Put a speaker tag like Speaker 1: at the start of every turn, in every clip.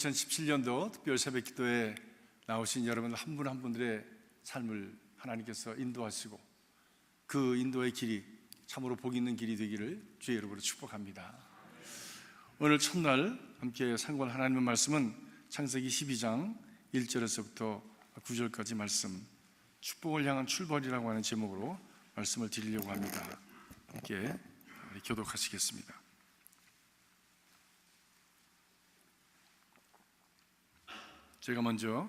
Speaker 1: 2017년도 특별 새벽 기도에 나오신 여러분 한 분 한 분들의 삶을 하나님께서 인도하시고 그 인도의 길이 참으로 복 있는 길이 되기를 주의 이름으로 축복합니다. 오늘 첫날 함께 상고할 하나님의 말씀은 창세기 12장 1절에서부터 9절까지 말씀, 축복을 향한 출발이라고 하는 제목으로 말씀을 드리려고 합니다. 함께 교독하시겠습니다. 제가 먼저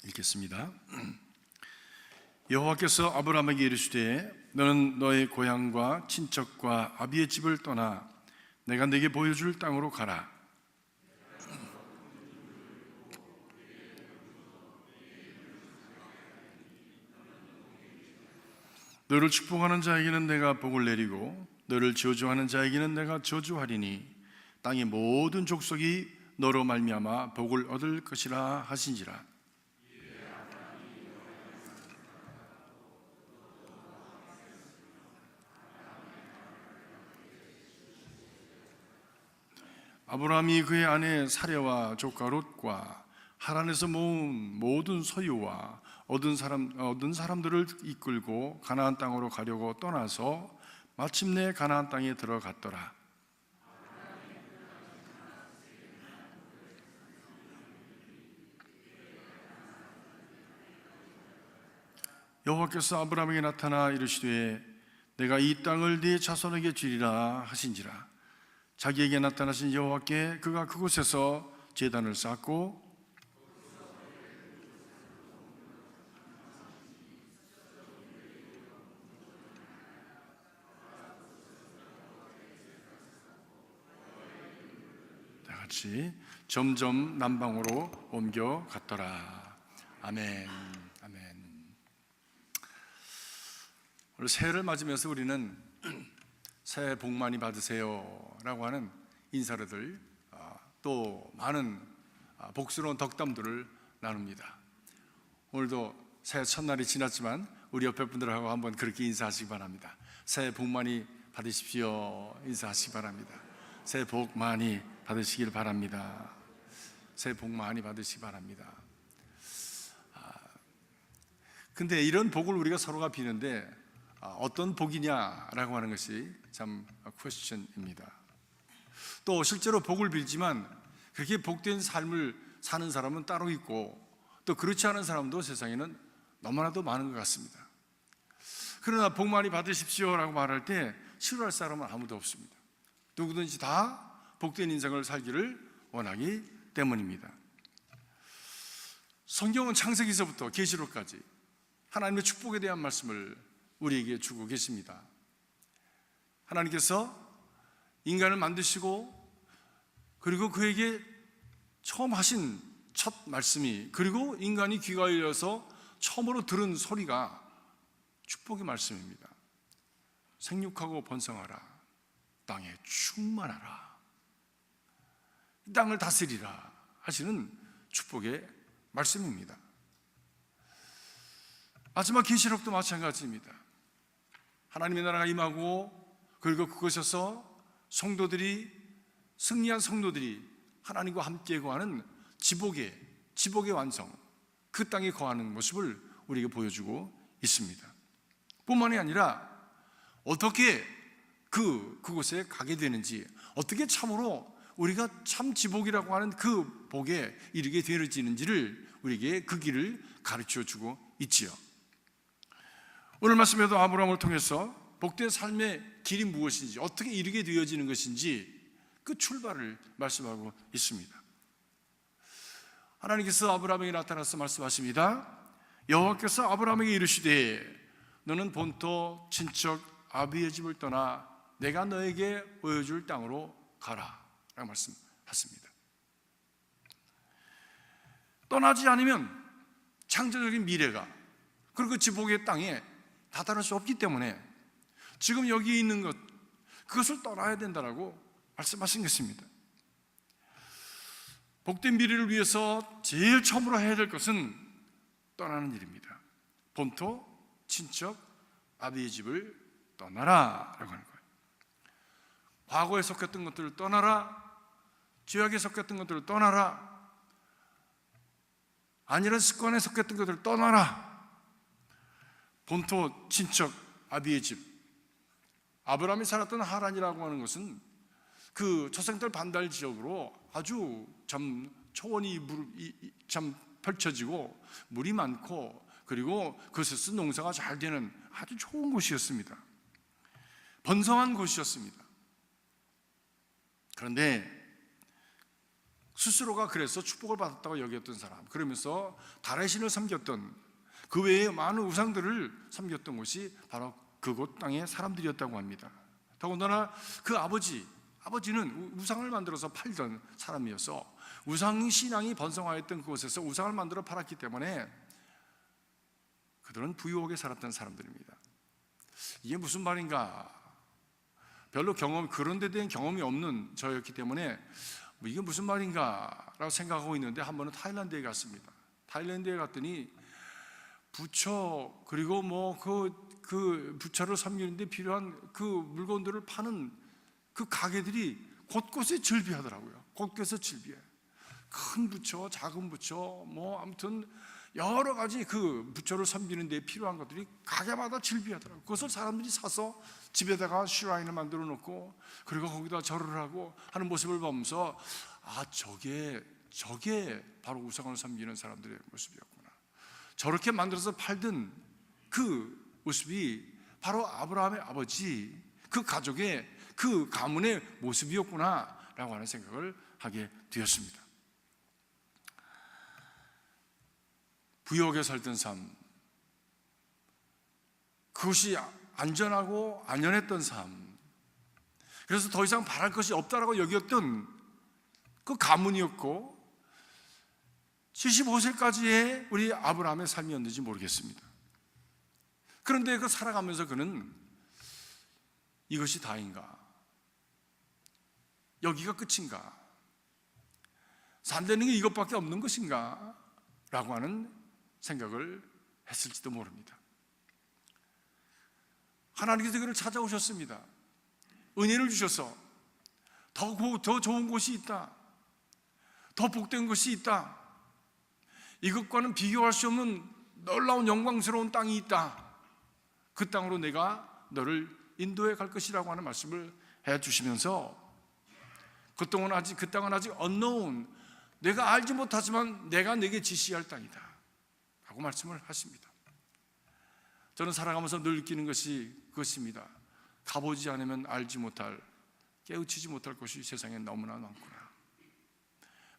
Speaker 1: 읽겠습니다. 여호와께서 아브라함에게 이르시되 너는 너의 고향과 친척과 아비의 집을 떠나 내가 네게 보여줄 땅으로 가라. 너를 축복하는 자에게는 내가 복을 내리고 너를 저주하는 자에게는 내가 저주하리니 땅의 모든 족속이 너로 말미암아 복을 얻을 것이라 하신지라. 아브라함이 그의 아내 사레와 조카 롯과 하란에서 모은 모든 소유와 얻은 사람들을 이끌고 가나안 땅으로 가려고 떠나서 마침내 가나안 땅에 들어갔더라. 여호와께서 아브라함에게 나타나 이르시되 내가 이 땅을 네 자손에게 주리라 하신지라. 자기에게 나타나신 여호와께 그가 그곳에서 제단을 쌓고 다 같이 점점 남방으로 옮겨 갔더라. 아멘. 아멘. 오늘 새해를 맞으면서 우리는 새해 복 많이 받으세요 라고 하는 인사를 또 많은 복스러운 덕담들을 나눕니다. 오늘도 새해 첫날이 지났지만 우리 옆에 분들하고 한번 그렇게 인사하시기 바랍니다. 새해 복 많이 받으십시오 인사하시기 바랍니다. 새해 복 많이 받으시길 바랍니다. 새해 복 많이 받으시기 바랍니다. 근데 이런 복을 우리가 서로가 비는데 어떤 복이냐라고 하는 것이 참 퀘스천입니다. 또 실제로 복을 빌지만 그렇게 복된 삶을 사는 사람은 따로 있고 또 그렇지 않은 사람도 세상에는 너무나도 많은 것 같습니다. 그러나 복 많이 받으십시오라고 말할 때 싫어할 사람은 아무도 없습니다. 누구든지 다 복된 인생을 살기를 원하기 때문입니다. 성경은 창세기서부터 계시록까지 하나님의 축복에 대한 말씀을 우리에게 주고 계십니다. 하나님께서 인간을 만드시고 그리고 그에게 처음 하신 첫 말씀이 그리고 인간이 귀가 열려서 처음으로 들은 소리가 축복의 말씀입니다. 생육하고 번성하라. 땅에 충만하라. 땅을 다스리라 하시는 축복의 말씀입니다. 마지막 계시록도 마찬가지입니다. 하나님의 나라가 임하고 그리고 그곳에서 승리한 성도들이 하나님과 함께 거하는 지복의 완성, 그 땅에 거하는 모습을 우리에게 보여주고 있습니다. 뿐만이 아니라 어떻게 그곳에 가게 되는지, 어떻게 참으로 우리가 참 지복이라고 하는 그 복에 이르게 되어지는지를 우리에게 그 길을 가르쳐 주고 있지요. 오늘 말씀에도 아브라함을 통해서 복된 삶의 길이 무엇인지, 어떻게 이르게 되어지는 것인지 그 출발을 말씀하고 있습니다. 하나님께서 아브라함에게 나타나서 말씀하십니다. 여호와께서 아브라함에게 이르시되 너는 본토 친척 아비의 집을 떠나 내가 너에게 보여줄 땅으로 가라 라고 말씀하십니다. 떠나지 않으면 창조적인 미래가 그리고 그 지복의 땅에 다다를 수 없기 때문에 지금 여기 있는 것, 그것을 떠나야 된다라고 말씀하신 것입니다. 복된 미래를 위해서 제일 처음으로 해야 될 것은 떠나는 일입니다. 본토, 친척, 아비의 집을 떠나라 라고 하는 거예요. 과거에 속했던 것들을 떠나라, 죄악에 속했던 것들을 떠나라, 안일한 습관에 속했던 것들을 떠나라. 본토 친척 아비의 집, 아브라함이 살았던 하란이라고 하는 것은 그 초생들 반달 지역으로 아주 참 초원이 참 펼쳐지고 물이 많고, 그리고 그것에서 농사가 잘 되는 아주 좋은 곳이었습니다. 번성한 곳이었습니다. 그런데 스스로가 그래서 축복을 받았다고 여겼던 사람, 그러면서 달의 신을 섬겼던, 그 외에 많은 우상들을 섬겼던 곳이 바로 그곳 땅의 사람들이었다고 합니다. 더군다나 그 아버지는 우상을 만들어서 팔던 사람이어서 우상 신앙이 번성하였던 그곳에서 우상을 만들어 팔았기 때문에 그들은 부유하게 살았던 사람들입니다. 이게 무슨 말인가? 별로 그런 데 대한 경험이 없는 저였기 때문에 이게 무슨 말인가 라고 생각하고 있는데, 한 번은 타일란드에 갔습니다. 타일란드에 갔더니 부처, 그리고 그 부처를 섬기는데 필요한 그 물건들을 파는 그 가게들이 곳곳에 즐비하더라고요. 곳곳에 즐비해. 큰 부처, 작은 부처, 아무튼 여러 가지 그 부처를 섬기는 데 필요한 것들이 가게마다 즐비하더라고요. 그것을 사람들이 사서 집에다가 슈라인을 만들어 놓고, 그리고 거기다 절을 하고 하는 모습을 보면서, 저게 바로 우상을 섬기는 사람들의 모습이었구나. 저렇게 만들어서 팔던 그 모습이 바로 아브라함의 아버지, 그 가족의, 그 가문의 모습이었구나 라고 하는 생각을 하게 되었습니다. 부유하게 살던 삶, 그것이 안전하고 안연했던 삶, 그래서 더 이상 바랄 것이 없다라고 여겼던 그 가문이었고, 75세까지의 우리 아브라함의 삶이었는지 모르겠습니다. 그런데 그 살아가면서 그는 이것이 다인가? 여기가 끝인가? 산다는 게 이것밖에 없는 것인가? 라고 하는 생각을 했을지도 모릅니다. 하나님께서 그를 찾아오셨습니다. 은혜를 주셔서 더 좋은 곳이 있다, 더 복된 것이 있다, 이것과는 비교할 수 없는 놀라운 영광스러운 땅이 있다, 그 땅으로 내가 너를 인도해 갈 것이라고 하는 말씀을 해주시면서, 그 땅은 아직 unknown, 내가 알지 못하지만 내가 내게 지시할 땅이다 라고 말씀을 하십니다. 저는 살아가면서 늘 느끼는 것이 그것입니다. 가보지 않으면 알지 못할, 깨우치지 못할 것이 세상에 너무나 많구나.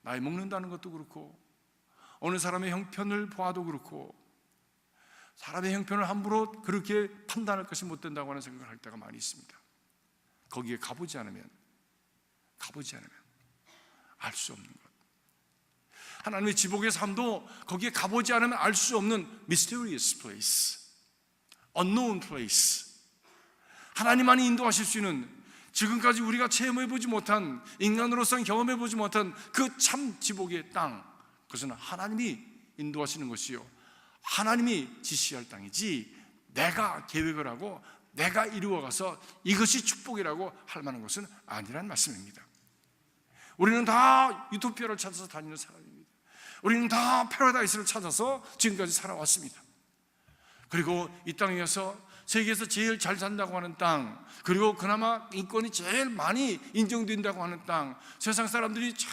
Speaker 1: 나이 먹는다는 것도 그렇고, 어느 사람의 형편을 보아도 그렇고, 사람의 형편을 함부로 그렇게 판단할 것이 못 된다고 하는 생각을 할 때가 많이 있습니다. 거기에 가보지 않으면 알 수 없는 것. 하나님의 지복의 삶도 거기에 가보지 않으면 알 수 없는 mysterious place, unknown place, 하나님만이 인도하실 수 있는, 지금까지 우리가 체험해보지 못한, 인간으로서는 경험해보지 못한 그 참 지복의 땅, 그것은 하나님이 인도하시는 것이요, 하나님이 지시할 땅이지 내가 계획을 하고 내가 이루어가서 이것이 축복이라고 할 만한 것은 아니란 말씀입니다. 우리는 다 유토피아를 찾아서 다니는 사람입니다. 우리는 다 패러다이스를 찾아서 지금까지 살아왔습니다. 그리고 이 땅에서 세계에서 제일 잘 산다고 하는 땅, 그리고 그나마 인권이 제일 많이 인정된다고 하는 땅, 세상 사람들이 참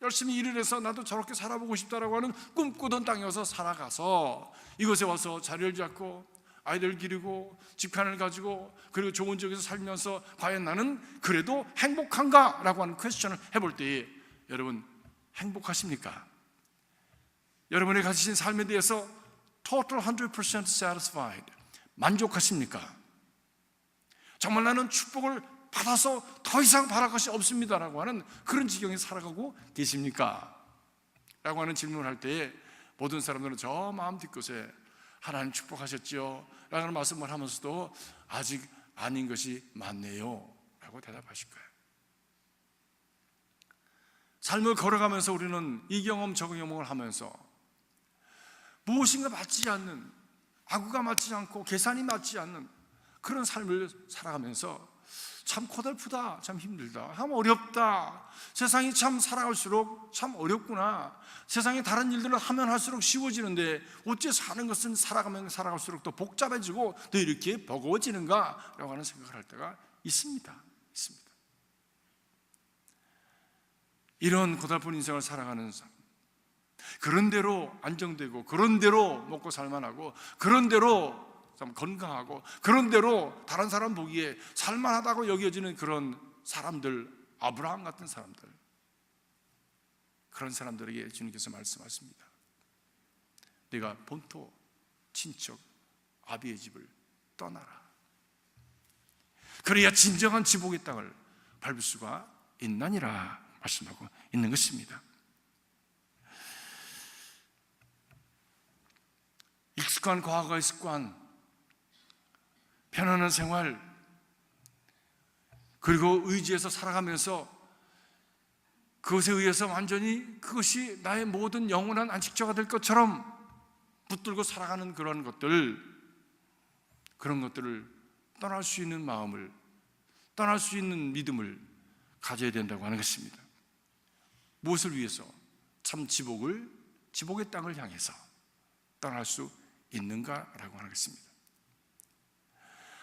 Speaker 1: 열심히 일을 해서 나도 저렇게 살아보고 싶다라고 하는 꿈꾸던 땅에 와서 살아가서 이곳에 와서 자리를 잡고 아이들 기르고 집안을 가지고, 그리고 좋은 지역에서 살면서 과연 나는 그래도 행복한가? 라고 하는 퀘스천을 해볼 때에 여러분 행복하십니까? 여러분이 가지신 삶에 대해서 total 100% satisfied, 만족하십니까? 정말 나는 축복을 받아서 더 이상 바랄 것이 없습니다라고 하는 그런 지경에 살아가고 계십니까? 라고 하는 질문을 할 때에 모든 사람들은 저 마음 뒷곳에 하나님 축복하셨지요 라는 말씀을 하면서도 아직 아닌 것이 많네요 라고 대답하실 거예요. 삶을 걸어가면서 우리는 이 경험 저 경험을 하면서 무엇인가 맞지 않는, 아구가 맞지 않고 계산이 맞지 않는 그런 삶을 살아가면서 참 고달프다, 참 힘들다, 참 어렵다, 세상이 참 살아갈수록 참 어렵구나, 세상에 다른 일들을 하면 할수록 쉬워지는데 어째 사는 것은 살아가면 살아갈수록 더 복잡해지고 더 이렇게 버거워지는가 라고 하는 생각을 할 때가 있습니다. 이런 고달픈 인생을 살아가는 삶, 그런 대로 안정되고, 그런 대로 먹고 살만하고, 그런 대로 건강하고, 그런 대로 다른 사람 보기에 살만하다고 여겨지는 그런 사람들, 아브라함 같은 사람들, 그런 사람들에게 주님께서 말씀하십니다. 네가 본토 친척 아비의 집을 떠나라. 그래야 진정한 지복의 땅을 밟을 수가 있나니라 말씀하고 있는 것입니다. 익숙한 과거의 습관, 편안한 생활, 그리고 의지해서 살아가면서 그것에 의해서 완전히 그것이 나의 모든 영원한 안식처가 될 것처럼 붙들고 살아가는 그런 것들을 떠날 수 있는 마음을, 떠날 수 있는 믿음을 가져야 된다고 하는 것입니다. 무엇을 위해서? 참 지복의 땅을 향해서 떠날 수 있는가라고 하는 것입니다.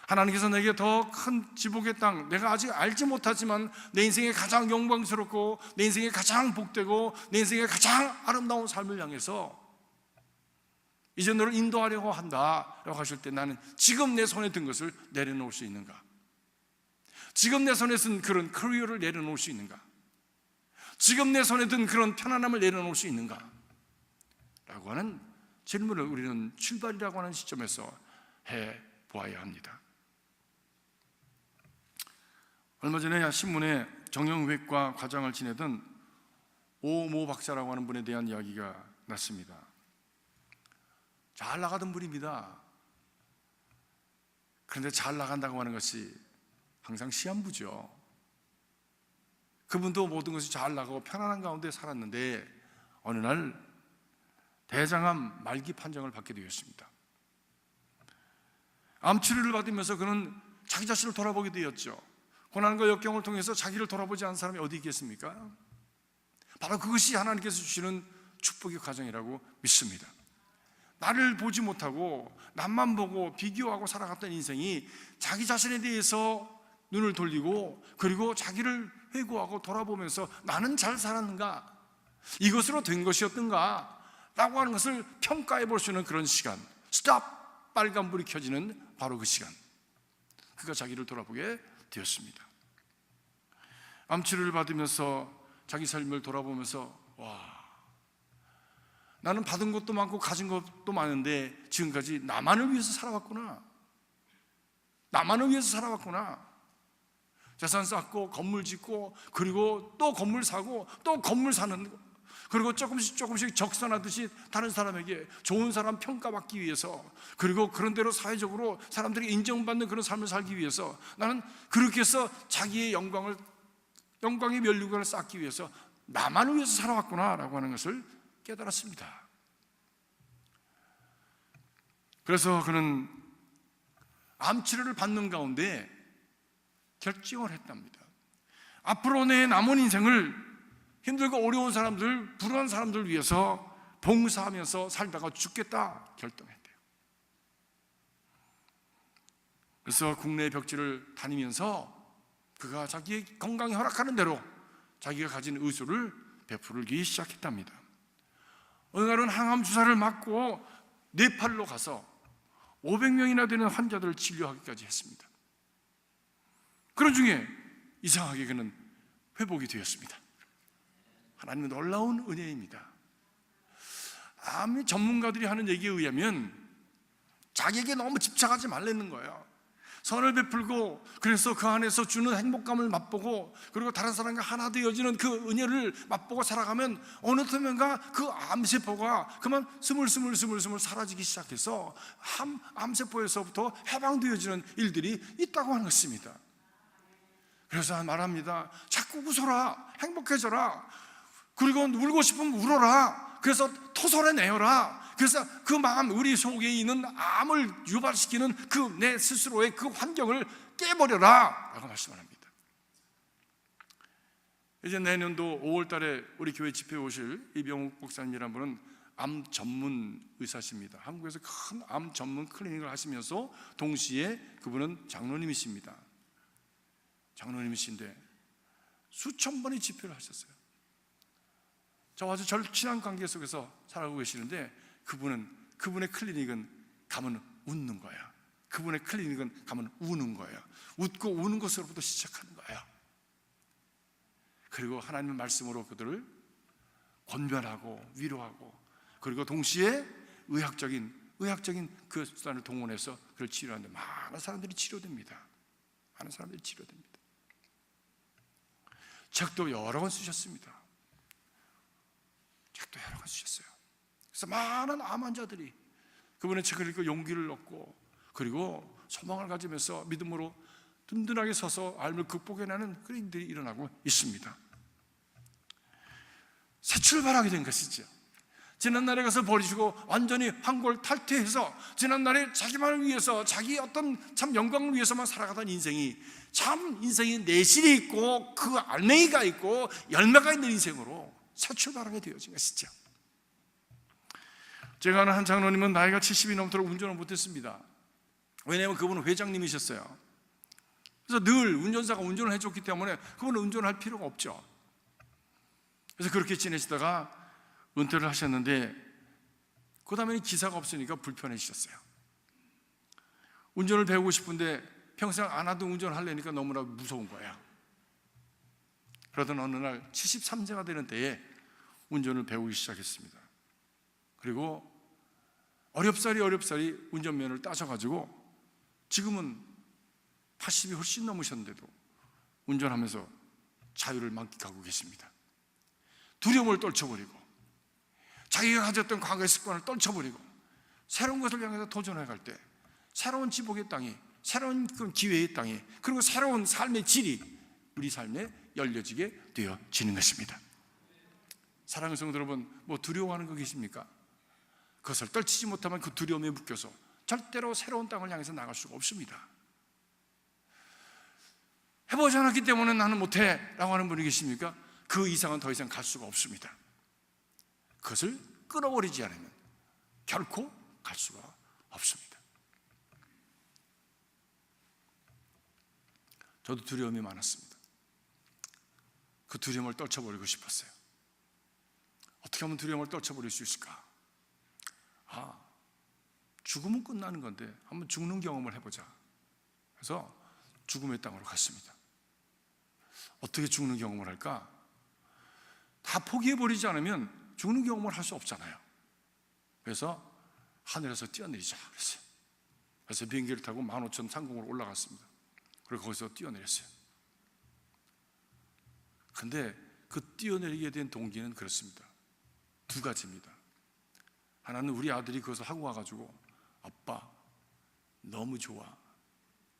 Speaker 1: 하나님께서 내게 더 큰 지복의 땅, 내가 아직 알지 못하지만 내 인생에 가장 영광스럽고 내 인생에 가장 복되고 내 인생에 가장 아름다운 삶을 향해서 이제 너를 인도하려고 한다라고 하실 때 나는 지금 내 손에 든 것을 내려놓을 수 있는가? 지금 내 손에 든 그런 커리어를 내려놓을 수 있는가? 지금 내 손에 든 그런 편안함을 내려놓을 수 있는가? 라고 하는 질문을 우리는 출발이라고 하는 시점에서 해보아야 합니다. 얼마 전에 신문에 정형외과 과장을 지내던 오모 박사라고 하는 분에 대한 이야기가 났습니다. 잘 나가던 분입니다. 그런데 잘 나간다고 하는 것이 항상 시한부죠. 그분도 모든 것이 잘 나가고 편안한 가운데 살았는데 어느 날 대장암 말기 판정을 받게 되었습니다. 암 치료를 받으면서 그는 자기 자신을 돌아보게 되었죠. 고난과 역경을 통해서 자기를 돌아보지 않은 사람이 어디 있겠습니까? 바로 그것이 하나님께서 주시는 축복의 과정이라고 믿습니다. 나를 보지 못하고 남만 보고 비교하고 살아갔던 인생이 자기 자신에 대해서 눈을 돌리고 그리고 자기를 회고하고 돌아보면서 나는 잘 살았는가? 이것으로 된 것이었던가? 라고 하는 것을 평가해 볼 수 있는 그런 시간, 스탑! 빨간불이 켜지는 바로 그 시간, 그가 자기를 돌아보게 되었습니다. 암치료를 받으면서 자기 삶을 돌아보면서 나는 받은 것도 많고 가진 것도 많은데 지금까지 나만을 위해서 살아왔구나. 나만을 위해서 살아왔구나. 재산 쌓고 건물 짓고 그리고 또 건물 사고 또 건물 사는 거, 그리고 조금씩 적선하듯이 다른 사람에게 좋은 사람 평가받기 위해서, 그리고 그런 대로 사회적으로 사람들이 인정받는 그런 삶을 살기 위해서 나는 그렇게 해서 자기의 영광의 면류관을 쌓기 위해서 나만을 위해서 살아왔구나라고 하는 것을 깨달았습니다. 그래서 그는 암치료를 받는 가운데 결정을 했답니다. 앞으로 내 남은 인생을 힘들고 어려운 사람들, 불우한 사람들 위해서 봉사하면서 살다가 죽겠다 결정했대요. 그래서 국내 벽지를 다니면서 그가 자기의 건강이 허락하는 대로 자기가 가진 의술을 베풀기 시작했답니다. 어느 날은 항암 주사를 맞고 네팔로 가서 500명이나 되는 환자들을 치료하기까지 했습니다. 그런 중에 이상하게 그는 회복이 되었습니다. 하나님의 놀라운 은혜입니다. 암 전문가들이 하는 얘기에 의하면 자기에게 너무 집착하지 말라는 거예요. 선을 베풀고 그래서 그 안에서 주는 행복감을 맛보고 그리고 다른 사람과 하나 되어지는 그 은혜를 맛보고 살아가면 어느 틈엔가 그 암세포가 그만 스물스물 사라지기 시작해서 암세포에서부터 해방되어지는 일들이 있다고 하는 것입니다. 그래서 말합니다. 자꾸 웃어라, 행복해져라, 그리고 울고 싶으면 울어라, 그래서 토설해내어라, 그래서 그 마음, 우리 속에 있는 암을 유발시키는 그 내 스스로의 그 환경을 깨버려라 라고 말씀을 합니다. 이제 내년도 5월 달에 우리 교회 집회에 오실 이병욱 목사님이라는 분은 암 전문 의사십니다. 한국에서 큰 암 전문 클리닉을 하시면서 동시에 그분은 장로님이십니다. 장로님이신데 수천 번의 집회를 하셨어요. 저와 아주 절친한 관계 속에서 살아가고 계시는데 그분의 클리닉은 가면 웃는 거야. 그분의 클리닉은 가면 우는 거예요. 웃고 우는 것으로부터 시작하는 거예요. 그리고 하나님의 말씀으로 그들을 권변하고 위로하고, 그리고 동시에 의학적인 그 수단을 동원해서 그를 치료하는데 많은 사람들이 치료됩니다. 많은 사람들이 치료됩니다. 책도 여러 권 쓰셨습니다. 책도 여러 권 쓰셨어요. 그래서 많은 암 환자들이 그분의 책을 읽고 용기를 얻고, 그리고 소망을 가지면서 믿음으로 든든하게 서서 삶을 극복해내는 그런 일들이 일어나고 있습니다. 새 출발하게 된 것이죠. 지난날에 것을 버리시고 완전히 환골 탈퇴해서 지난날에 자기만을 위해서, 자기 어떤 참 영광을 위해서만 살아가던 인생이 참 인생이 내실이 있고 그 알맹이가 있고 열매가 있는 인생으로 새 출발하게 되어진 것이죠. 제가 아는 한 장로님은 나이가 70이 넘도록 운전을 못했습니다. 왜냐하면 그분은 회장님이셨어요. 그래서 늘 운전사가 운전을 해줬기 때문에 그분은 운전할 필요가 없죠. 그래서 그렇게 지내시다가 은퇴를 하셨는데, 그 다음에는 기사가 없으니까 불편해지셨어요. 운전을 배우고 싶은데 평생 안 하던 운전을 하려니까 너무나 무서운 거예요. 그러던 어느 날 73세가 되는 때에 운전을 배우기 시작했습니다. 그리고 어렵사리 운전면허를 따셔가지고 지금은 80이 훨씬 넘으셨는데도 운전하면서 자유를 만끽하고 계십니다. 두려움을 떨쳐버리고 자기가 가졌던 과거의 습관을 떨쳐버리고 새로운 것을 향해서 도전해 갈 때 새로운 지복의 땅이, 새로운 기회의 땅이, 그리고 새로운 삶의 질이 우리 삶에 열려지게 되어지는 것입니다. 사랑하는 성도 여러분, 뭐 두려워하는 거 계십니까? 그것을 떨치지 못하면 그 두려움에 묶여서 절대로 새로운 땅을 향해서 나갈 수가 없습니다. 해보지 않았기 때문에 나는 못해 라고 하는 분이 계십니까? 그 이상은 더 이상 갈 수가 없습니다. 그것을 끊어버리지 않으면 결코 갈 수가 없습니다. 저도 두려움이 많았습니다. 그 두려움을 떨쳐버리고 싶었어요. 어떻게 하면 두려움을 떨쳐버릴 수 있을까? 죽으면 끝나는 건데 한번 죽는 경험을 해보자. 그래서 죽음의 땅으로 갔습니다. 어떻게 죽는 경험을 할까? 다 포기해버리지 않으면 죽는 경험을 할 수 없잖아요. 그래서 하늘에서 뛰어내리자 그랬어요. 그래서 비행기를 타고 15,000 상공으로 올라갔습니다. 그리고 거기서 뛰어내렸어요. 근데 그 뛰어내리게 된 동기는 그렇습니다. 두 가지입니다. 하나는 우리 아들이 그것을 하고 와가지고 아빠 너무 좋아.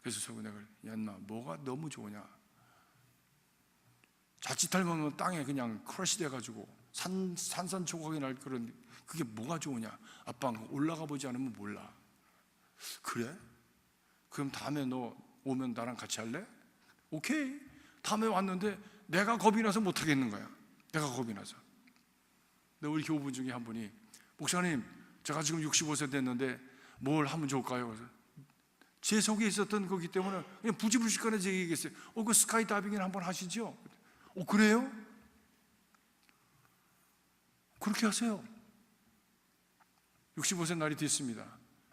Speaker 1: 그래서 저거 내가 야 인마 뭐가 너무 좋으냐, 자칫하면 땅에 그냥 크러시 돼가지고 산산초각이 날 그런, 그게 뭐가 좋으냐, 아빠 올라가 보지 않으면 몰라. 그래? 그럼 다음에 너 오면 나랑 같이 할래? 오케이. 다음에 왔는데 내가 겁이 나서 못 하겠는 거야. 내가 겁이 나서. 근데 우리 교우분 중에 한 분이 목사님 제가 지금 65세 됐는데 뭘 하면 좋을까요? 그래서 제 속에 있었던 거기 때문에 그냥 부지불식간에 제게 얘기했어요. 그 스카이 다이빙을 한번 하시죠. 그래요? 그렇게 하세요. 65세 날이 됐습니다.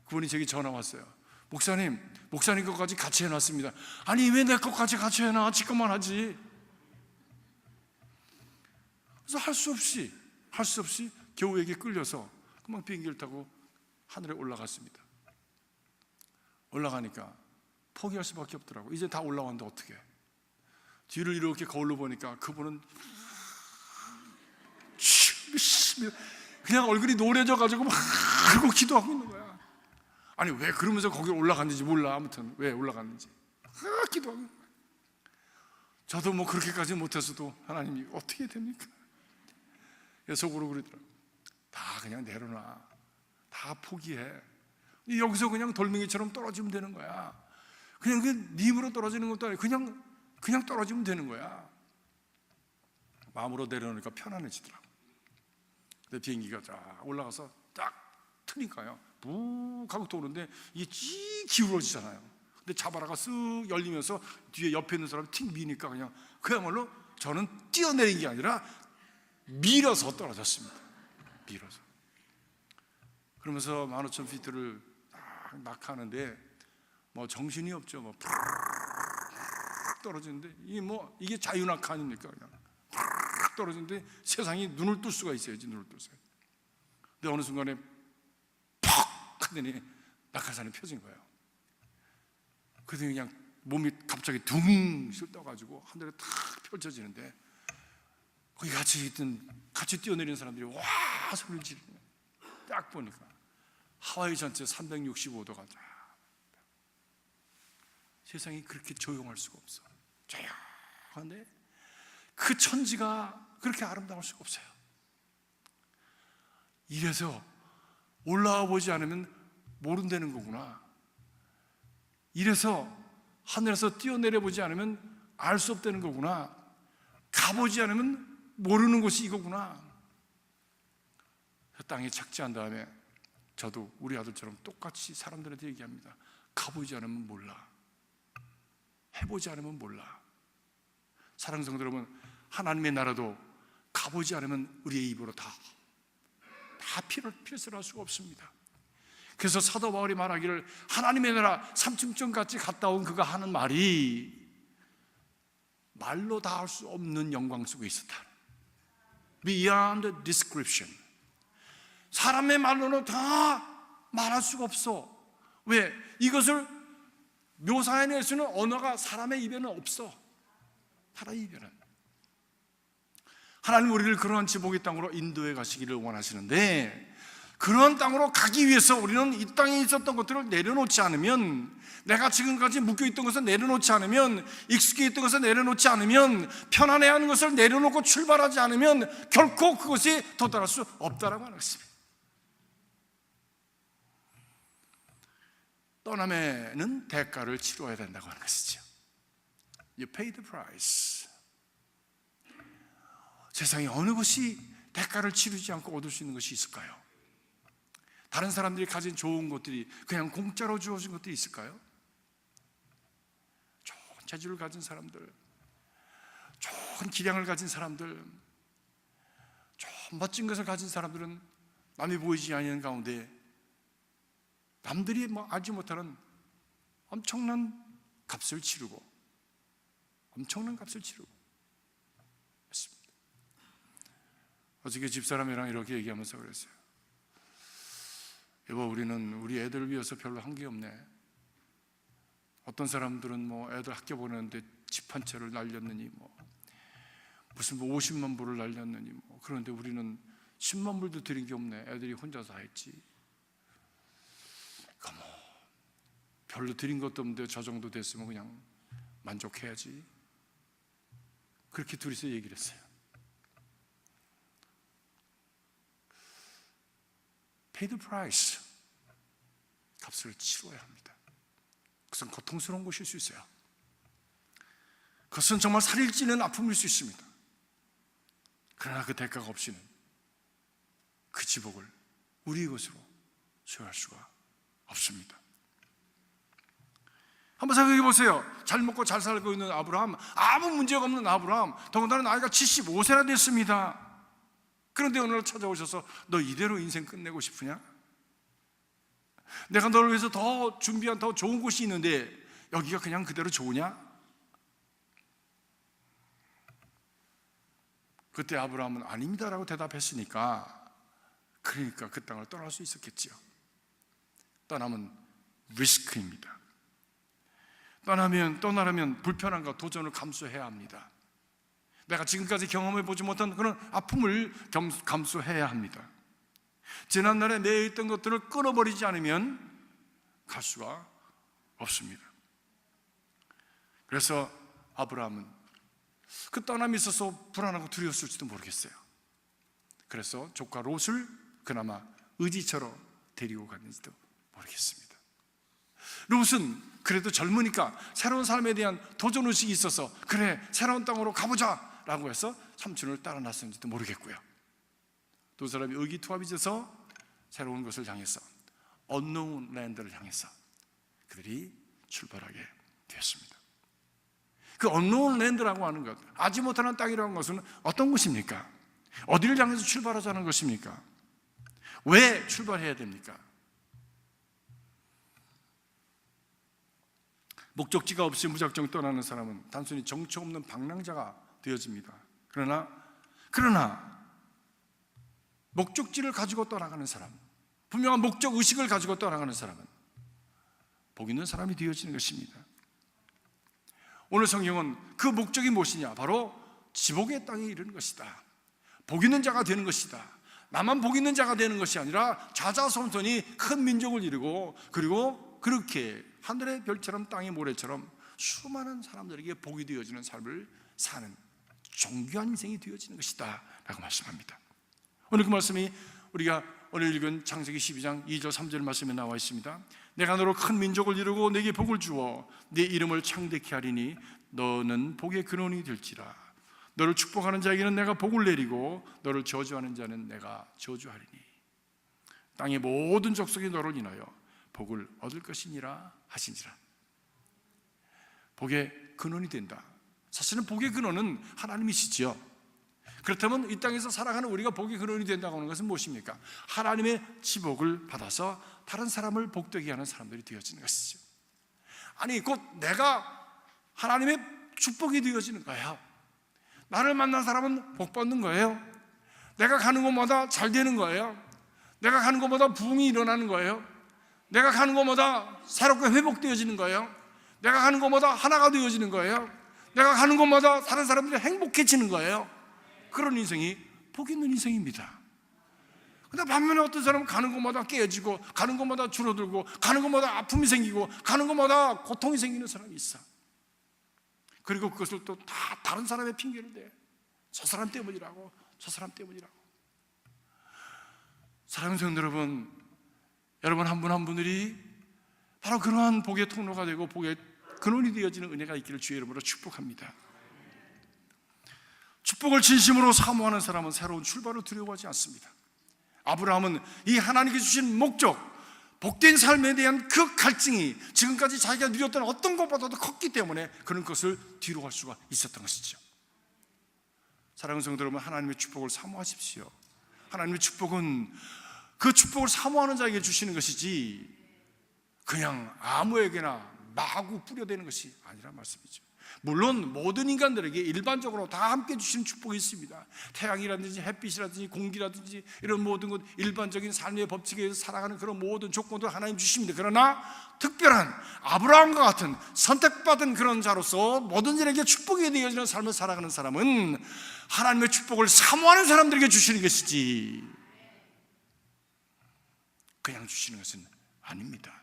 Speaker 1: 그분이 제게 전화 왔어요. 목사님 것까지 같이 해놨습니다. 아니 왜 내 것까지 같이 해놔? 지 것만 하지. 그래서 할 수 없이 겨우에게 끌려서 금방 비행기를 타고 하늘에 올라갔습니다. 올라가니까 포기할 수밖에 없더라고요. 이제 다 올라왔는데 어떻게 해? 뒤를 이렇게 거울로 보니까 그분은 그냥 얼굴이 노래져가지고 막 그러고 기도하고 있는 거야. 아니 왜 그러면서 거기 올라갔는지 몰라. 아무튼 왜 올라갔는지 기도하고 있는 거야. 저도 뭐 그렇게까지 못해서도 하나님이 어떻게 됩니까? 속으로 그러더라고요. 다 그냥 내려놔. 다 포기해. 여기서 그냥 돌멩이처럼 떨어지면 되는 거야. 그냥 그 님으로 떨어지는 것도 아니고 그냥 떨어지면 되는 거야. 마음으로 내려놓으니까 편안해지더라고. 근데 비행기가 쫙 올라가서 딱 트니까요, 묵 하고 도는데 이게 찌 기울어지잖아요. 근데 자바라가 쓱 열리면서 뒤에 옆에 있는 사람이 틱 미니까 그냥 그야말로 저는 뛰어내린 게 아니라 밀어서 떨어졌습니다. 밀어서. 그러면서 15,000피트를 딱 낙하하는데 뭐 정신이 없죠. 뭐 떨어지는데 이게 자유낙하 아닙니까? 그냥 떨어지는데 세상이 눈을 뜰 수가 있어야지. 눈을 뜰 수가. 근데 어느 순간에 퍽 하더니 낙하산이 펴진 거예요. 그래서 그냥 몸이 갑자기 둥실 떠가지고 하늘에 탁 펼쳐지는데 거기 같이 뛰어내리는 사람들이 와 소리를 지르는 거예요. 딱 보니까 하와이 전체 365도가 다. 세상이 그렇게 조용할 수가 없어. 조용한데 그 천지가 그렇게 아름다울 수가 없어요. 이래서 올라와 보지 않으면 모른다는 거구나. 이래서 하늘에서 뛰어내려 보지 않으면 알 수 없다는 거구나. 가보지 않으면 모르는 곳이 이거구나. 땅에 착지한 다음에 저도 우리 아들처럼 똑같이 사람들한테 얘기합니다. 가보지 않으면 몰라. 해보지 않으면 몰라. 사랑하는 성도 여러분, 하나님의 나라도 가보지 않으면 우리의 입으로 다 필설할 수가 없습니다. 그래서 사도 바울이 말하기를 하나님의 나라 삼층천같이 갔다 온 그가 하는 말이 말로 다 할 수 없는 영광 속에 있었다. Beyond description. 사람의 말로는 다 말할 수가 없어. 왜? 이것을 묘사해낼 수는 언어가 사람의 입에는 없어. 사람의 입에는. 하나님 우리를 그러한 지복의 땅으로 인도해 가시기를 원하시는데, 그런 땅으로 가기 위해서 우리는 이 땅에 있었던 것들을 내려놓지 않으면, 내가 지금까지 묶여있던 것을 내려놓지 않으면, 익숙해 있던 것을 내려놓지 않으면, 편안해하는 것을 내려놓고 출발하지 않으면 결코 그것이 도달할 수 없다라고 하는 것입니다. 떠남에는 대가를 치러야 된다고 하는 것이죠. You pay the price. 세상에 어느 것이 대가를 치르지 않고 얻을 수 있는 것이 있을까요? 다른 사람들이 가진 좋은 것들이 그냥 공짜로 주어진 것들이 있을까요? 좋은 재주를 가진 사람들, 좋은 기량을 가진 사람들, 좋은 멋진 것을 가진 사람들은 남이 보이지 않는 가운데 남들이 알지 못하는 엄청난 값을 치르고 있습니다. 어저께 집사람이랑 이렇게 얘기하면서 그랬어요. 여보, 우리는 우리 애들을 위해서 별로 한 게 없네. 어떤 사람들은 애들 학교 보내는데 집 한 채를 날렸느니 무슨 50만 불을 날렸느니 그런데 우리는 10만 불도 드린 게 없네. 애들이 혼자서 다 했지. 별로 드린 것도 없는데 저 정도 됐으면 그냥 만족해야지. 그렇게 둘이서 얘기를 했어요. Pay the price. 값을 치러야 합니다. 그것은 고통스러운 것일 수 있어요. 그것은 정말 살이 찌는 아픔일 수 있습니다. 그러나 그 대가가 없이는 그 지복을 우리의 것으로 소유할 수가 없습니다. 한번 생각해 보세요. 잘 먹고 잘 살고 있는 아브라함, 아무 문제가 없는 아브라함, 더군다나 나이가 75세나 됐습니다. 그런데 어느 날 찾아오셔서 너 이대로 인생 끝내고 싶으냐? 내가 너를 위해서 더 준비한 더 좋은 곳이 있는데 여기가 그냥 그대로 좋으냐? 그때 아브라함은 아닙니다라고 대답했으니까, 그러니까 그 땅을 떠날 수 있었겠지요. 떠나면 리스크입니다. 떠나려면 불편함과 도전을 감수해야 합니다. 내가 지금까지 경험해보지 못한 그런 아픔을 감수해야 합니다. 지난날에 내에 있던 것들을 끊어버리지 않으면 갈 수가 없습니다. 그래서 아브라함은 그 떠남이 있어서 불안하고 두려웠을지도 모르겠어요. 그래서 조카 롯을 그나마 의지처럼 데리고 갔는지도 모르겠습니다. 롯은 그래도 젊으니까 새로운 삶에 대한 도전의식이 있어서 그래 새로운 땅으로 가보자 라고 해서 삼촌을 따라 나섰는지도 모르겠고요. 두 사람이 의기투합해져서 새로운 것을 향해서 unknown land를 향해서 그들이 출발하게 되었습니다. 그 unknown land라고 하는 것, 알지 못하는 땅이라는 것은 어떤 곳입니까? 어디를 향해서 출발하자는 것입니까? 왜 출발해야 됩니까? 목적지가 없이 무작정 떠나는 사람은 단순히 정처 없는 방랑자가 되어집니다. 그러나 목적지를 가지고 떠나가는 사람, 분명한 목적 의식을 가지고 떠나가는 사람은 복 있는 사람이 되어지는 것입니다. 오늘 성경은 그 목적이 무엇이냐? 바로 지복의 땅에 이르는 것이다. 복 있는 자가 되는 것이다. 나만 복 있는 자가 되는 것이 아니라 자자손손이 큰 민족을 이루고 그리고 그렇게 하늘의 별처럼 땅의 모래처럼 수많은 사람들에게 복이 되어지는 삶을 사는 존귀한 인생이 되어지는 것이다 라고 말씀합니다. 오늘 그 말씀이 우리가 오늘 읽은 창세기 12장 2절 3절 말씀에 나와 있습니다. 내가 너로 큰 민족을 이루고 내게 복을 주어 네 이름을 창대케 하리니 너는 복의 근원이 될지라. 너를 축복하는 자에게는 내가 복을 내리고 너를 저주하는 자는 내가 저주하리니 땅의 모든 족속이 너를 인하여 복을 얻을 것이니라 하시니라. 복의 근원이 된다. 사실은 복의 근원은 하나님이시지요. 그렇다면 이 땅에서 살아가는 우리가 복의 근원이 된다고 하는 것은 무엇입니까? 하나님의 지복을 받아서 다른 사람을 복되게 하는 사람들이 되어지는 것이죠. 아니 곧 내가 하나님의 축복이 되어지는 거예요. 나를 만난 사람은 복 받는 거예요. 내가 가는 곳마다 잘 되는 거예요. 내가 가는 곳마다 부흥이 일어나는 거예요. 내가 가는 곳마다 새롭게 회복되어지는 거예요. 내가 가는 곳마다 하나가 되어지는 거예요. 내가 가는 곳마다 다른 사람들이 행복해지는 거예요. 그런 인생이 복 있는 인생입니다. 근데 반면에 어떤 사람은 가는 곳마다 깨지고 가는 곳마다 줄어들고 가는 곳마다 아픔이 생기고 가는 곳마다 고통이 생기는 사람이 있어. 그리고 그것을 또 다 다른 사람의 핑계를 대. 저 사람 때문이라고, 저 사람 때문이라고. 사랑하는 성도 여러분, 여러분 한 분 한 분들이 바로 그러한 복의 통로가 되고 복의 근원이 되어지는 은혜가 있기를 주의 이름으로 축복합니다. 축복을 진심으로 사모하는 사람은 새로운 출발을 두려워하지 않습니다. 아브라함은 이 하나님께 주신 목적, 복된 삶에 대한 그 갈증이 지금까지 자기가 누렸던 어떤 것보다도 컸기 때문에 그런 것을 뒤로 갈 수가 있었던 것이죠. 사랑하는 성도 여러분, 하나님의 축복을 사모하십시오. 하나님의 축복은 그 축복을 사모하는 자에게 주시는 것이지 그냥 아무에게나 마구 뿌려대는 것이 아니란 말씀이죠. 물론 모든 인간들에게 일반적으로 다 함께 주시는 축복이 있습니다. 태양이라든지 햇빛이라든지 공기라든지 이런 모든 것, 일반적인 삶의 법칙에 의해서 살아가는 그런 모든 조건들 하나님 주십니다. 그러나 특별한 아브라함과 같은 선택받은 그런 자로서 모든 일에게 축복이 되어지는 삶을 살아가는 사람은 하나님의 축복을 사모하는 사람들에게 주시는 것이지 그냥 주시는 것은 아닙니다.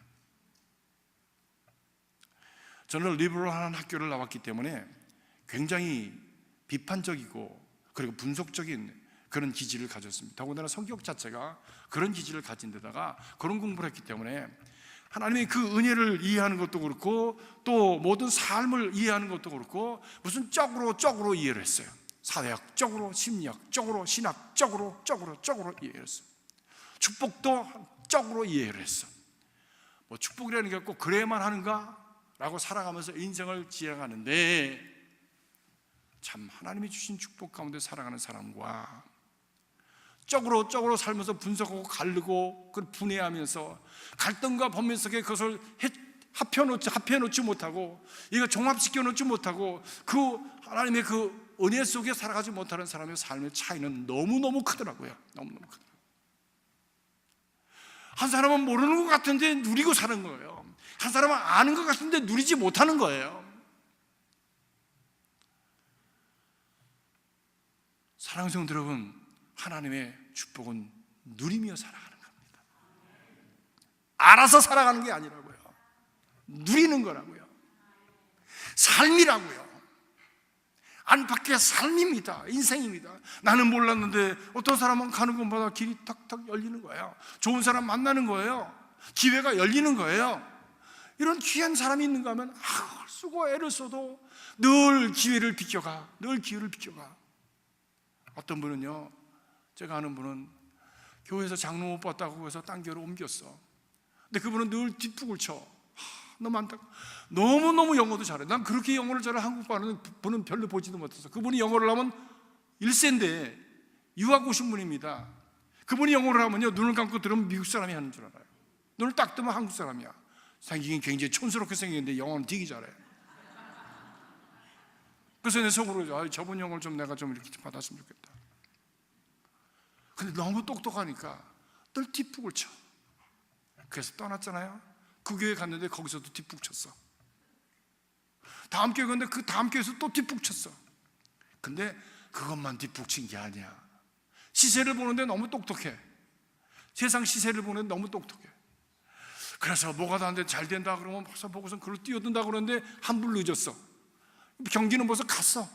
Speaker 1: 저는 리버럴한 학교를 나왔기 때문에 굉장히 비판적이고 그리고 분석적인 그런 기질을 가졌습니다. 더군다나 성격 자체가 그런 기질을 가진 데다가 그런 공부를 했기 때문에 하나님의 그 은혜를 이해하는 것도 그렇고 또 모든 삶을 이해하는 것도 그렇고 무슨 쪽으로 이해를 했어요. 사회학적으로, 심리학적으로, 신학적으로, 쪽으로 이해를 했어요. 축복도 쪽으로 이해를 했어. 뭐 축복이라는 게 꼭 그래야만 하는가? 라고 살아가면서 인생을 지어가는데 참 하나님이 주신 축복 가운데 살아가는 사람과 쪽으로 살면서 분석하고 가르고 그걸 분해하면서 갈등과 범민 속에 그것을 합해놓지 못하고 이거 종합시켜 놓지 못하고 그 하나님의 그 은혜 속에 살아가지 못하는 사람의 삶의 차이는 너무너무 크더라고요. 너무너무 크더라고요. 한 사람은 모르는 것 같은데 누리고 사는 거예요. 한 사람은 아는 것 같은데 누리지 못하는 거예요. 사랑하는 성도 여러분, 하나님의 축복은 누리며 살아가는 겁니다. 알아서 살아가는 게 아니라고요. 누리는 거라고요. 삶이라고요. 안팎의 삶입니다. 인생입니다. 나는 몰랐는데 어떤 사람은 가는 곳마다 길이 탁탁 열리는 거예요. 좋은 사람 만나는 거예요. 기회가 열리는 거예요. 이런 귀한 사람이 있는가 하면 쓰고 애를 써도 늘 기회를 비껴가. 늘 기회를 비껴가. 어떤 분은요, 제가 아는 분은 교회에서 장로 못 봤다고 해서 딴 교회로 옮겼어. 근데 그분은 늘 뒷북을 쳐. 너무 안타까워. 너무너무 영어도 잘해. 난 그렇게 영어를 잘해 한국 분은 별로 보지도 못했어. 그분이 영어를 하면 1세인데 유학 오신 분입니다. 그분이 영어를 하면요, 눈을 감고 들으면 미국 사람이 하는 줄 알아요. 눈을 딱 뜨면 한국 사람이야. 생기긴 굉장히 촌스럽게 생겼는데 영어는 되게 잘해. 그래서 내 속으로 저분 영어를 좀 내가 좀 이렇게 받았으면 좋겠다. 근데 너무 똑똑하니까 늘 뒷북을 쳐. 그래서 떠났잖아요. 그 교회 갔는데 거기서도 뒷북 쳤어. 다음 교회 갔는데 그 다음 교회에서 또 뒷북 쳤어. 근데 그것만 뒷북 친 게 아니야. 시세를 보는데 너무 똑똑해. 세상 시세를 보는데 너무 똑똑해. 그래서 뭐가 다른데 잘 된다 그러면 벌써 보고선 그걸 뛰어든다 그러는데 한 분 늦었어. 경기는 벌써 갔어.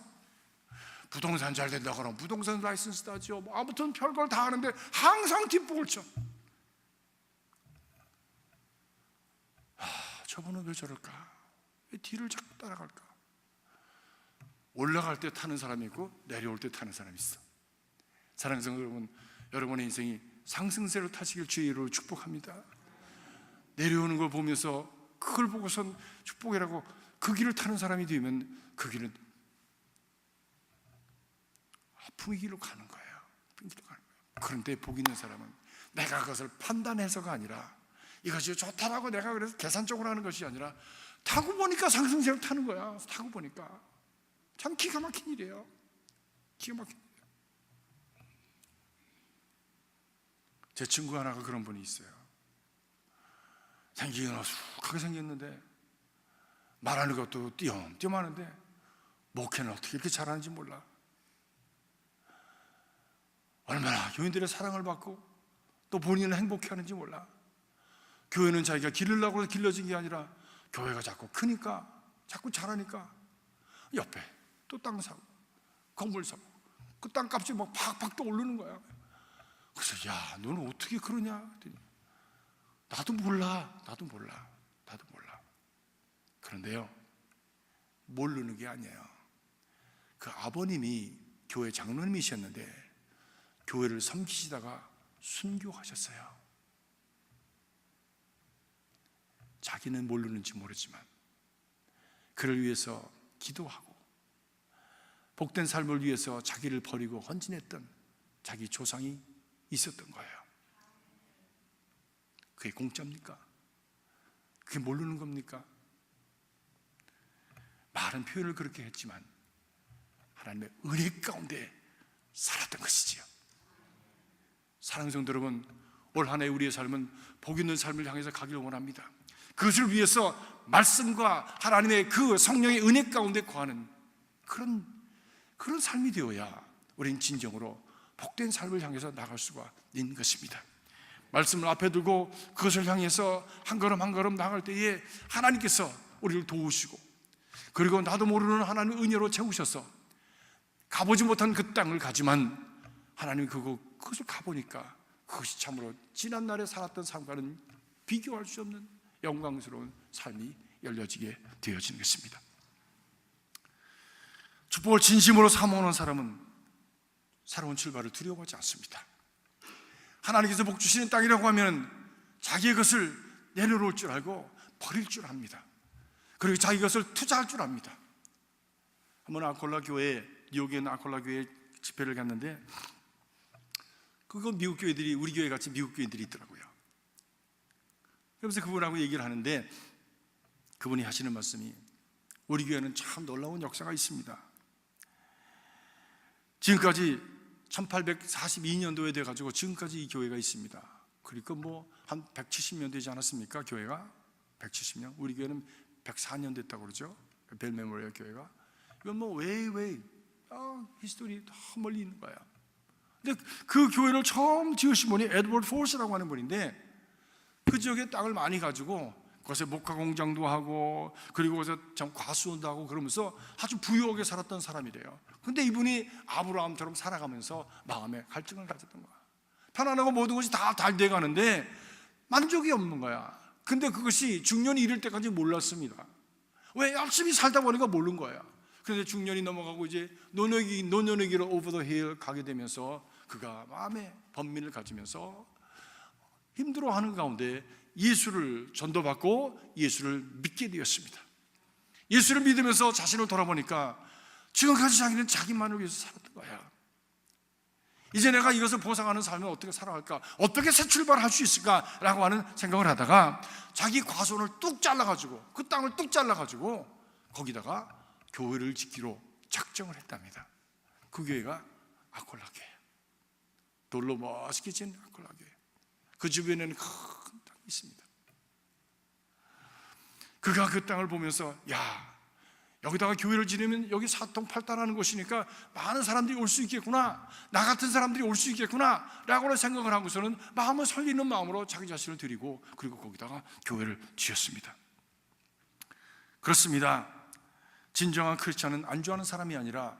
Speaker 1: 부동산 잘 된다 그러면 부동산 라이선스 따죠. 아무튼 별걸 다 하는데 항상 뒷북을 쳐. 저분은 왜 저럴까? 왜 뒤를 자꾸 따라갈까? 올라갈 때 타는 사람이 있고 내려올 때 타는 사람이 있어. 사랑하는 성도 여러분, 여러분의 인생이 상승세로 타시길 주의 이름으로 축복합니다. 내려오는 걸 보면서 그걸 보고선 축복이라고 그 길을 타는 사람이 되면 그 길은 아픔의 길로 가는 거예요. 그런데 복 있는 사람은 내가 그것을 판단해서가 아니라 이것이 좋다라고 내가 그래서 계산적으로 하는 것이 아니라 타고 보니까 상승세로 타는 거야. 타고 보니까 참 기가 막힌 일이에요. 기가 막힌 일이에요. 제 친구 하나가 그런 분이 있어요. 생기긴 어숙하게 생겼는데 말하는 것도 띄엄띄엄 하는데 목회는 어떻게 이렇게 잘하는지 몰라. 얼마나 교인들의 사랑을 받고 또 본인은 행복해하는지 몰라. 교회는 자기가 기르려고 해서 길러진 게 아니라 교회가 자꾸 크니까, 자꾸 자라니까 옆에 또 땅 사고 건물 사고 그 땅값이 막 팍팍 또 오르는 거야. 그래서 야, 너는 어떻게 그러냐? 나도 몰라. 그런데요, 모르는 게 아니에요. 그 아버님이 교회 장로님이셨는데 교회를 섬기시다가 순교하셨어요. 자기는 모르는지 모르지만 그를 위해서 기도하고 복된 삶을 위해서 자기를 버리고 헌신했던 자기 조상이 있었던 거예요. 그게 공짜입니까? 그게 모르는 겁니까? 말은 표현을 그렇게 했지만 하나님의 은혜 가운데 살았던 것이지요. 사랑하는 성도 여러분, 올 한 해 우리의 삶은 복 있는 삶을 향해서 가기를 원합니다. 그것을 위해서 말씀과 하나님의 그 성령의 은혜 가운데 거하는 그런 삶이 되어야 우리는 진정으로 복된 삶을 향해서 나갈 수가 있는 것입니다. 말씀을 앞에 두고 그것을 향해서 한 걸음 한 걸음 나갈 때에 하나님께서 우리를 도우시고, 그리고 나도 모르는 하나님의 은혜로 채우셔서 가보지 못한 그 땅을 가지만 하나님이 그것을 가보니까 그것이 참으로 지난날에 살았던 삶과는 비교할 수 없는 영광스러운 삶이 열려지게 되어지는 것입니다. 축복을 진심으로 사모하는 사람은 새로운 출발을 두려워하지 않습니다. 하나님께서 복 주시는 땅이라고 하면 자기의 것을 내려놓을 줄 알고 버릴 줄 압니다. 그리고 자기 것을 투자할 줄 압니다. 한번 아콜라 교회, 뉴욕에 있는 아콜라 교회 집회를 갔는데 그거 미국 교회들이, 우리 교회 같이 미국 교회들이 있더라고요. 그러면서 그분하고 얘기를 하는데 그분이 하시는 말씀이, 우리 교회는 참 놀라운 역사가 있습니다. 지금까지 1842년도에 돼가지고 지금까지 이 교회가 있습니다. 그러니까 뭐 한 170년 되지 않았습니까? 교회가 170년. 우리 교회는 104년 됐다고 그러죠. 벨 메모리얼 교회가. 이건 뭐 웨이 히스토리 더 멀리 있는 거야. 근데 그 교회를 처음 지으신 분이 에드워드 포스라고 하는 분인데 그 지역에 땅을 많이 가지고 그것에 목화 공장도 하고 그리고 거기서 과수원도 하고 그러면서 아주 부유하게 살았던 사람이래요. 근데 이분이 아브라함처럼 살아가면서 마음에 갈증을 가졌던 거야. 편안하고 모든 것이 다 잘 돼가는데 만족이 없는 거야. 근데 그것이 중년이 이를 때까지 몰랐습니다. 왜? 열심히 살다 보니까 모르는 거야. 그런데 중년이 넘어가고 이제 노년기로 오버 더 힐 가게 되면서 그가 마음에 번민을 가지면서 힘들어하는 가운데 예수를 전도받고 예수를 믿게 되었습니다. 예수를 믿으면서 자신을 돌아보니까 지금까지 자기는 자기만을 위해서 살았던 거야. 이제 내가 이것을 보상하는 삶을 어떻게 살아갈까? 어떻게 새 출발할 수 있을까라고 하는 생각을 하다가 자기 과수원을 뚝 잘라가지고 그 땅을 뚝 잘라가지고 거기다가 교회를 짓기로 작정을 했답니다. 그 교회가 아콜라 교회예요. 돌로 멋있게 지은 아콜라 교회. 그 주변에는 큰 땅이 있습니다. 그가 그 땅을 보면서 야, 여기다가 교회를 지으면 여기 사통팔달하는 곳이니까 많은 사람들이 올 수 있겠구나, 나 같은 사람들이 올 수 있겠구나 라고 생각을 하고서는 마음을 설리는 마음으로 자기 자신을 드리고 그리고 거기다가 교회를 지었습니다. 그렇습니다. 진정한 크리스찬은 안주하는 사람이 아니라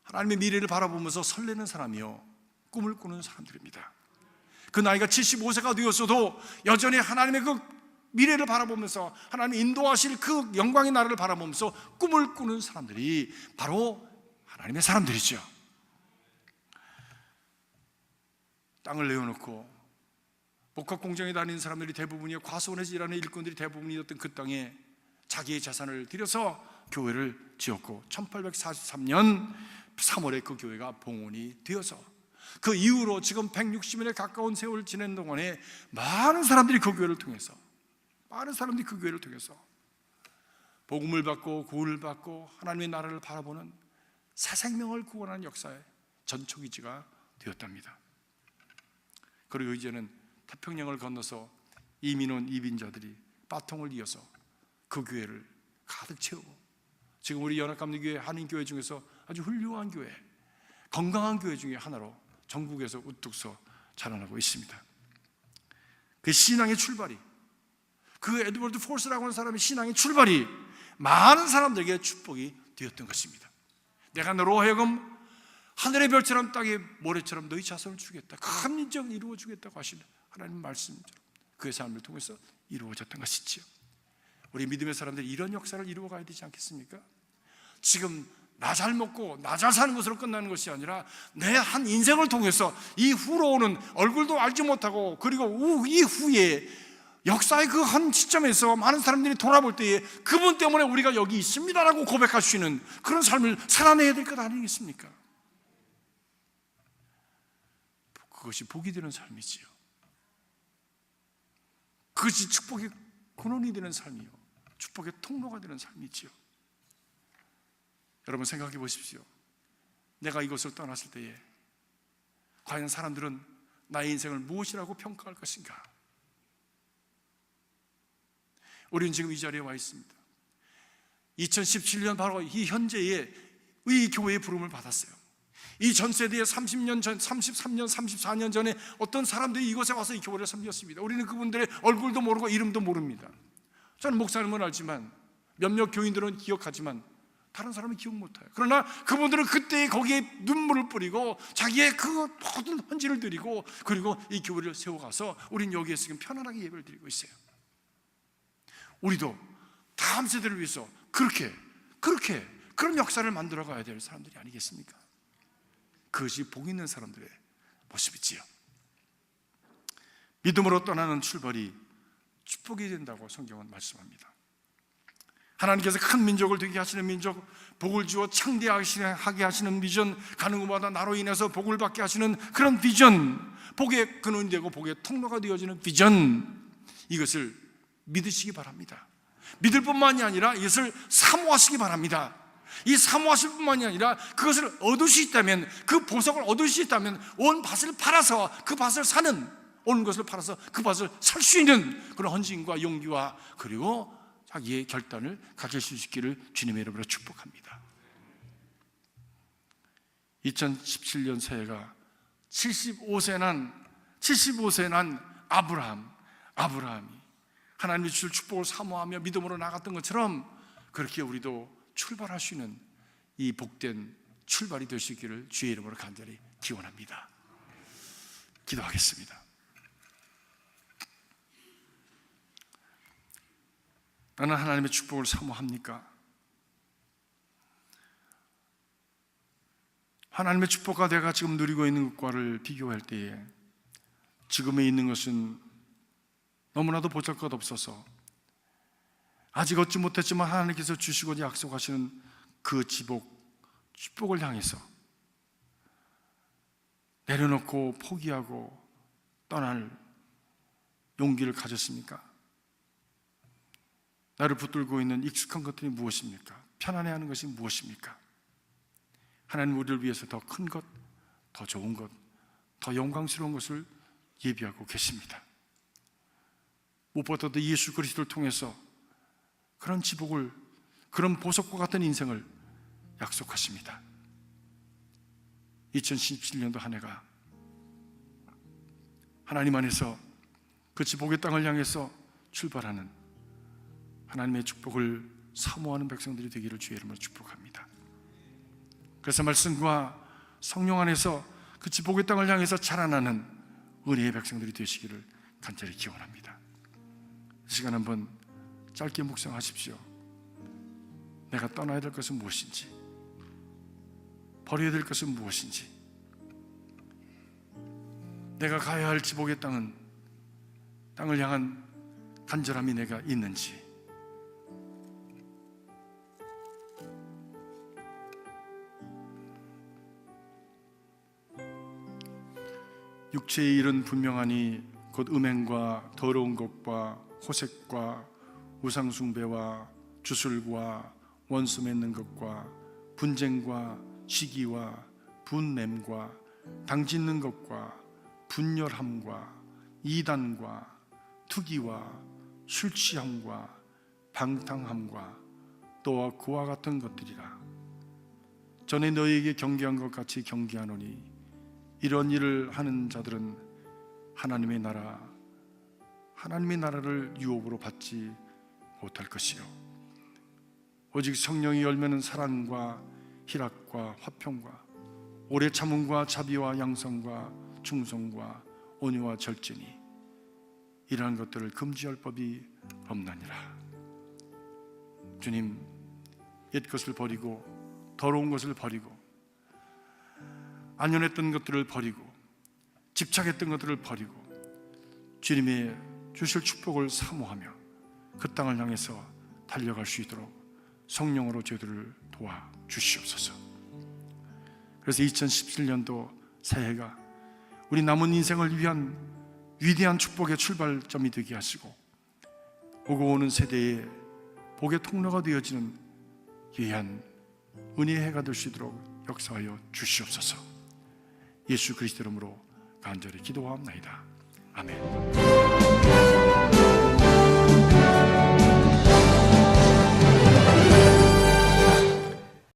Speaker 1: 하나님의 미래를 바라보면서 설레는 사람이요, 꿈을 꾸는 사람들입니다. 그 나이가 75세가 되었어도 여전히 하나님의 그 미래를 바라보면서 하나님 인도하실 그 영광의 나라를 바라보면서 꿈을 꾸는 사람들이 바로 하나님의 사람들이죠. 땅을 내어놓고 목화 공장에 다니는 사람들이 대부분이요, 과수원에서 일하는 일꾼들이 대부분이었던 그 땅에 자기의 재산을 들여서 교회를 지었고 1843년 3월에 그 교회가 봉헌이 되어서 그 이후로 지금 160년에 가까운 세월을 지낸 동안에 많은 사람들이 그 교회를 통해서 복음을 받고 구원을 받고 하나님의 나라를 바라보는 새 생명을 구원하는 역사의 전초기지가 되었답니다. 그리고 이제는 태평양을 건너서 이민 온 이민자들이 바통을 이어서 그 교회를 가득 채우고 지금 우리 연합감리교회 한인교회 중에서 아주 훌륭한 교회, 건강한 교회 중에 하나로 전국에서 우뚝 서 자라나고 있습니다. 그 신앙의 출발이, 그 에드워드 폴스라고 하는 사람의 신앙의 출발이 많은 사람들에게 축복이 되었던 것입니다. 내가 너로 하여금 하늘의 별처럼 땅의 모래처럼 너희 자손을 주겠다, 큰 민족을 이루어 주겠다고 하시는 하나님 말씀처럼 그의 삶을 통해서 이루어졌던 것이지요. 우리 믿음의 사람들이 이런 역사를 이루어가야 되지 않겠습니까? 지금 나 잘 먹고 나 잘 사는 것으로 끝나는 것이 아니라 내 한 인생을 통해서 이 후로 오는 얼굴도 알지 못하고 그리고 이후에 역사의 그 한 시점에서 많은 사람들이 돌아볼 때에 그분 때문에 우리가 여기 있습니다라고 고백할 수 있는 그런 삶을 살아내야 될 것 아니겠습니까? 그것이 복이 되는 삶이지요. 그것이 축복의 근원이 되는 삶이요, 축복의 통로가 되는 삶이지요. 여러분 생각해 보십시오. 내가 이곳을 떠났을 때에 과연 사람들은 나의 인생을 무엇이라고 평가할 것인가? 우리는 지금 이 자리에 와 있습니다. 2017년 바로 이 현재의 이 교회의 부름을 받았어요. 이 전 세대에 30년 전, 33년, 34년 전에 어떤 사람들이 이곳에 와서 이 교회를 섬겼습니다. 우리는 그분들의 얼굴도 모르고 이름도 모릅니다. 저는 목사님은 알지만 몇몇 교인들은 기억하지만 다른 사람은 기억 못해요. 그러나 그분들은 그때 거기에 눈물을 뿌리고 자기의 그 모든 헌지를 드리고 그리고 이 교회를 세워가서 우리는 여기에 지금 편안하게 예배를 드리고 있어요. 우리도 다음 세대를 위해서 그런 역사를 만들어 가야 될 사람들이 아니겠습니까? 그것이 복 있는 사람들의 모습이지요. 믿음으로 떠나는 출발이 축복이 된다고 성경은 말씀합니다. 하나님께서 큰 민족을 되게 하시는 민족, 복을 주어 창대하게 하시는 비전, 가는 곳마다 나로 인해서 복을 받게 하시는 그런 비전, 복의 근원이 되고 복의 통로가 되어지는 비전, 이것을 믿으시기 바랍니다. 믿을 뿐만이 아니라 이것을 사모하시기 바랍니다. 이 사모하실 뿐만이 아니라 그것을 얻을 수 있다면, 그 보석을 얻을 수 있다면 온 밭을 팔아서 그 밭을 사는, 온 것을 팔아서 그 밭을 살 수 있는 그런 헌신과 용기와 그리고 자기의 결단을 가질 수 있기를 주님의 이름으로 축복합니다. 2017년 새해가 75세 난 아브라함이 하나님이 주실 축복을 사모하며 믿음으로 나갔던 것처럼 그렇게 우리도 출발할 수 있는 이 복된 출발이 될 수 있기를 주의 이름으로 간절히 기원합니다. 기도하겠습니다. 나는 하나님의 축복을 사모합니까? 하나님의 축복과 내가 지금 누리고 있는 것과를 비교할 때에 지금에 있는 것은 너무나도 보잘것없어서 아직 얻지 못했지만 하나님께서 주시고자 약속하시는 그 축복을 향해서 내려놓고 포기하고 떠날 용기를 가졌습니까? 나를 붙들고 있는 익숙한 것들이 무엇입니까? 편안해하는 것이 무엇입니까? 하나님 우리를 위해서 더 큰 것, 더 좋은 것, 더 영광스러운 것을 예비하고 계십니다. 무엇보다도 예수 그리스도를 통해서 그런 지복을, 그런 보석과 같은 인생을 약속하십니다. 2017년도 한 해가 하나님 안에서 그 지복의 땅을 향해서 출발하는 하나님의 축복을 사모하는 백성들이 되기를 주의 이름으로 축복합니다. 그래서 말씀과 성령 안에서 그 지복의 땅을 향해서 자라나는 은혜의 백성들이 되시기를 간절히 기원합니다. 이 시간 한번 짧게 묵상하십시오. 내가 떠나야 될 것은 무엇인지, 버려야 될 것은 무엇인지, 내가 가야 할 지복의 땅을 향한 간절함이 내가 있는지, 육체의 일은 분명하니 곧 음행과 더러운 것과 호색과 우상숭배와 주술과 원수 맺는 것과 분쟁과 시기와 분냄과 당짓는 것과 분열함과 이단과 투기와 술취함과 방탕함과 또한 그와 같은 것들이라. 전에 너희에게 경계한 것 같이 경계하노니 이런 일을 하는 자들은 하나님의 나라를 유업으로 받지 못할 것이요 오직 성령이 열매는 사랑과 희락과 화평과 오래 참음과 자비와 양성과 충성과 온유와 절제니 이러한 것들을 금지할 법이 없나니라. 주님, 옛것을 버리고 더러운 것을 버리고 안연했던 것들을 버리고 집착했던 것들을 버리고 주님의 주실 축복을 사모하며 그 땅을 향해서 달려갈 수 있도록 성령으로 저희들을 도와주시옵소서. 그래서 2017년도 새해가 우리 남은 인생을 위한 위대한 축복의 출발점이 되게 하시고 오고 오는 세대의 복의 통로가 되어지는 귀한 은혜의 해가 될 수 있도록 역사하여 주시옵소서. 예수 그리스도 이름으로 간절히 기도하옵나이다. 아멘.